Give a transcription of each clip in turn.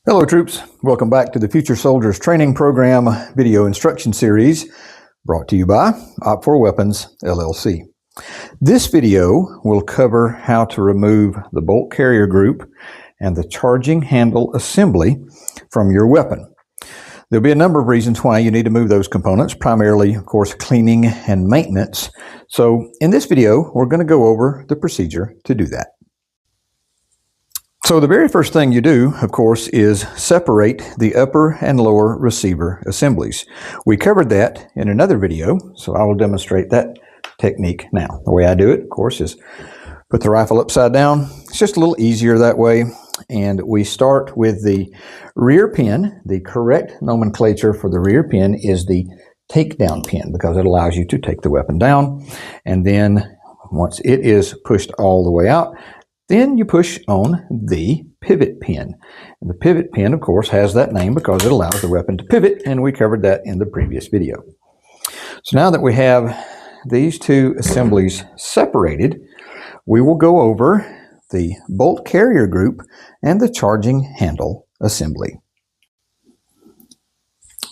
Hello troops, welcome back to the Future Soldiers Training Program video instruction series brought to you by M4-A1 LLC. This video will cover how to remove the bolt carrier group and the charging handle assembly from your weapon. There'll be a number of reasons why you need to move those components, primarily, of course, cleaning and maintenance. So in this video, we're going to go over the procedure to do that. So the very first thing you do, of course, is separate the upper and lower receiver assemblies. We covered that in another video, so I will demonstrate that technique now. The way I do it, of course, is put the rifle upside down. It's just a little easier that way. And we start with the rear pin. The correct nomenclature for the rear pin is the takedown pin because it allows you to take the weapon down. And then once it is pushed all the way out, then you push on the pivot pin. And the pivot pin, of course, has that name because it allows the weapon to pivot, and we covered that in the previous video. So now that we have these two assemblies separated, we will go over the bolt carrier group and the charging handle assembly.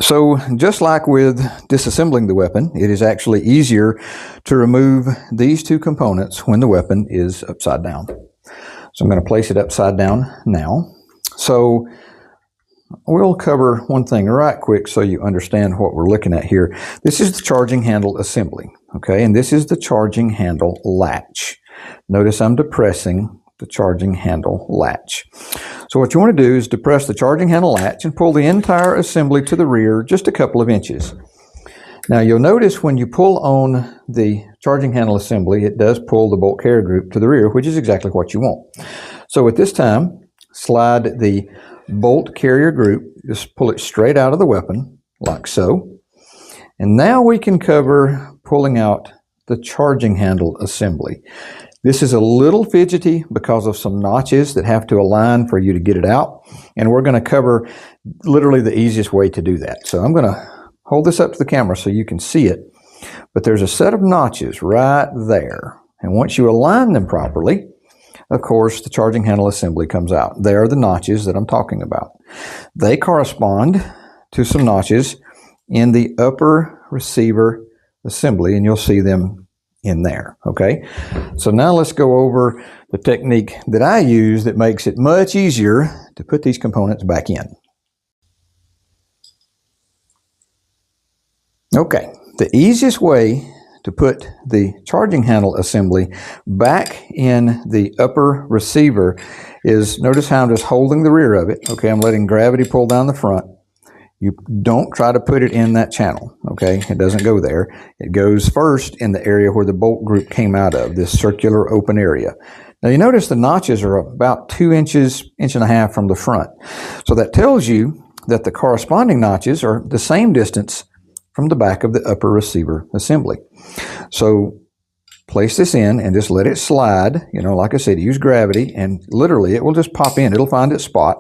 So just like with disassembling the weapon, it is actually easier to remove these two components when the weapon is upside down. So I'm going to place it upside down now. So we'll cover one thing right quick so you understand what we're looking at here. This is the charging handle assembly, okay? And this is the charging handle latch. Notice I'm depressing the charging handle latch. So what you want to do is depress the charging handle latch and pull the entire assembly to the rear just a couple of inches. Now you'll notice when you pull on the charging handle assembly, it does pull the bolt carrier group to the rear, which is exactly what you want. So at this time, slide the bolt carrier group, just pull it straight out of the weapon, like so. And now we can cover pulling out the charging handle assembly. This is a little fidgety because of some notches that have to align for you to get it out. And we're going to cover literally the easiest way to do that. So I'm going to hold this up to the camera so you can see it. But there's a set of notches right there. And once you align them properly, of course, the charging handle assembly comes out. They are the notches that I'm talking about. They correspond to some notches in the upper receiver assembly, and you'll see them in there, okay? So now let's go over the technique that I use that makes it much easier to put these components back in. Okay, the easiest way to put the charging handle assembly back in the upper receiver is, notice how I'm just holding the rear of it, okay? I'm letting gravity pull down the front. You don't try to put it in that channel, okay? It doesn't go there. It goes first in the area where the bolt group came out of, this circular open area. Now you notice the notches are about 2 inches, 1.5 inches from the front. So that tells you that the corresponding notches are the same distance from the back of the upper receiver assembly. So place this in and just let it slide. You know, like I said, use gravity and literally it will just pop in. It'll find its spot.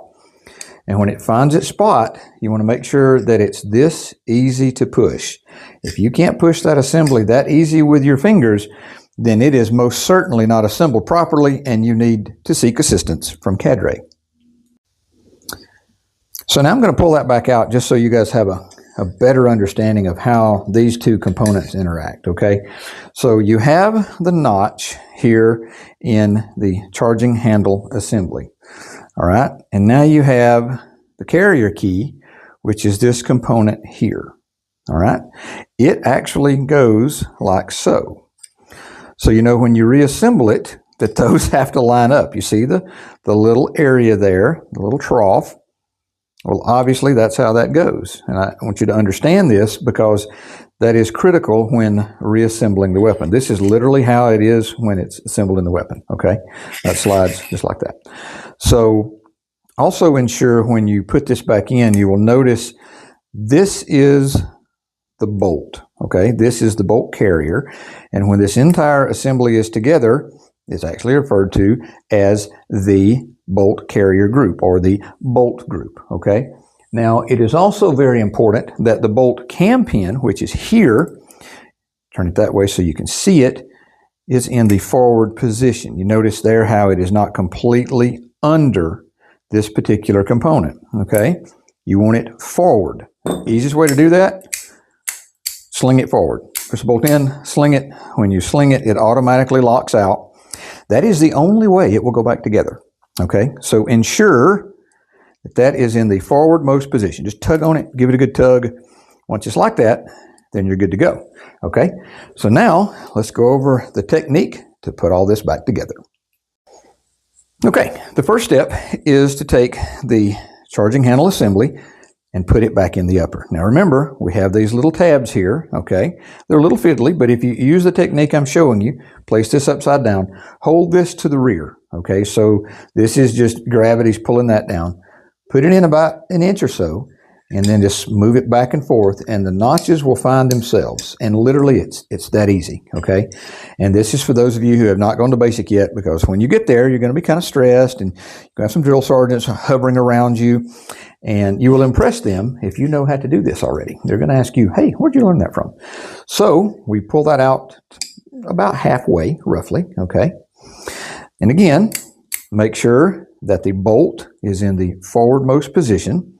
And when it finds its spot, you want to make sure that it's this easy to push. If you can't push that assembly that easy with your fingers, then it is most certainly not assembled properly and you need to seek assistance from cadre. So now I'm going to pull that back out just so you guys have a better understanding of how these two components interact, okay? So you have the notch here in the charging handle assembly, all right? And now you have the carrier key, which is this component here, all right? It actually goes like so. So you know when you reassemble it, that those have to line up. You see the little area there, the little trough. Well, obviously, that's how that goes. And I want you to understand this because that is critical when reassembling the weapon. This is literally how it is when it's assembled in the weapon, okay? That slides just like that. So also ensure when you put this back in, you will notice this is the bolt, okay? This is the bolt carrier. And when this entire assembly is together, it's actually referred to as the bolt carrier group or the bolt group, okay? Now, it is also very important that the bolt cam pin, which is here, turn it that way so you can see it, is in the forward position. You notice there how it is not completely under this particular component, okay? You want it forward. Easiest way to do that, sling it forward. Push the bolt in, sling it. When you sling it, it automatically locks out. That is the only way it will go back together, okay? So ensure that that is in the forwardmost position. Just tug on it, give it a good tug. Once it's like that, then you're good to go, okay? So now, let's go over the technique to put all this back together. Okay, the first step is to take the charging handle assembly and put it back in the upper. Now remember, we have these little tabs here, okay? They're a little fiddly, but if you use the technique I'm showing you, place this upside down, hold this to the rear, okay? So this is just gravity's pulling that down. Put it in about an inch or so, and then just move it back and forth, and the notches will find themselves. And literally, it's that easy, okay? And this is for those of you who have not gone to basic yet, because when you get there, you're going to be kind of stressed, and you've got some drill sergeants hovering around you, and you will impress them if you know how to do this already. They're going to ask you, hey, where'd you learn that from? So we pull that out about halfway, roughly, okay? And again, make sure that the bolt is in the forwardmost position.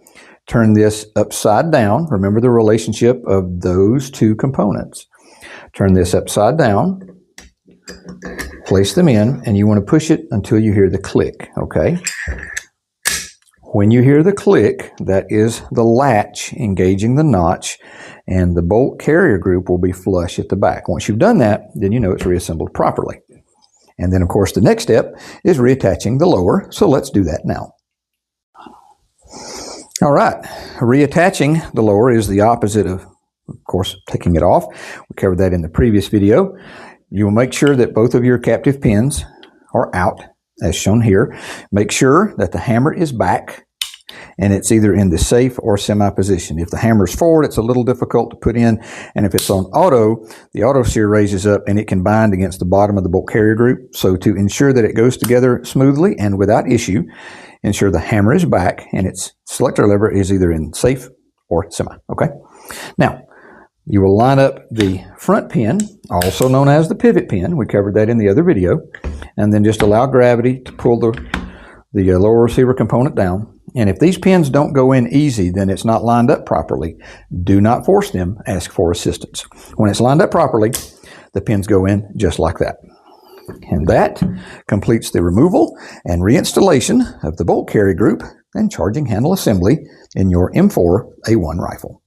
Turn this upside down. Remember the relationship of those two components. Turn this upside down, place them in, and you want to push it until you hear the click, okay? When you hear the click, that is the latch engaging the notch, and the bolt carrier group will be flush at the back. Once you've done that, then you know it's reassembled properly. And then, of course, the next step is reattaching the lower, so let's do that now. All right, reattaching the lower is the opposite of course, taking it off. We covered that in the previous video. You will make sure that both of your captive pins are out, as shown here. Make sure that the hammer is back, and it's either in the safe or semi position. If the hammer is forward, it's a little difficult to put in, and if it's on auto, the auto sear raises up and it can bind against the bottom of the bolt carrier group. So to ensure that it goes together smoothly and without issue, ensure the hammer is back and its selector lever is either in safe or semi, okay? Now, you will line up the front pin, also known as the pivot pin. We covered that in the other video. And then just allow gravity to pull the lower receiver component down. And if these pins don't go in easy, then it's not lined up properly. Do not force them. Ask for assistance. When it's lined up properly, the pins go in just like that. And that completes the removal and reinstallation of the bolt carrier group and charging handle assembly in your M4-A1 rifle.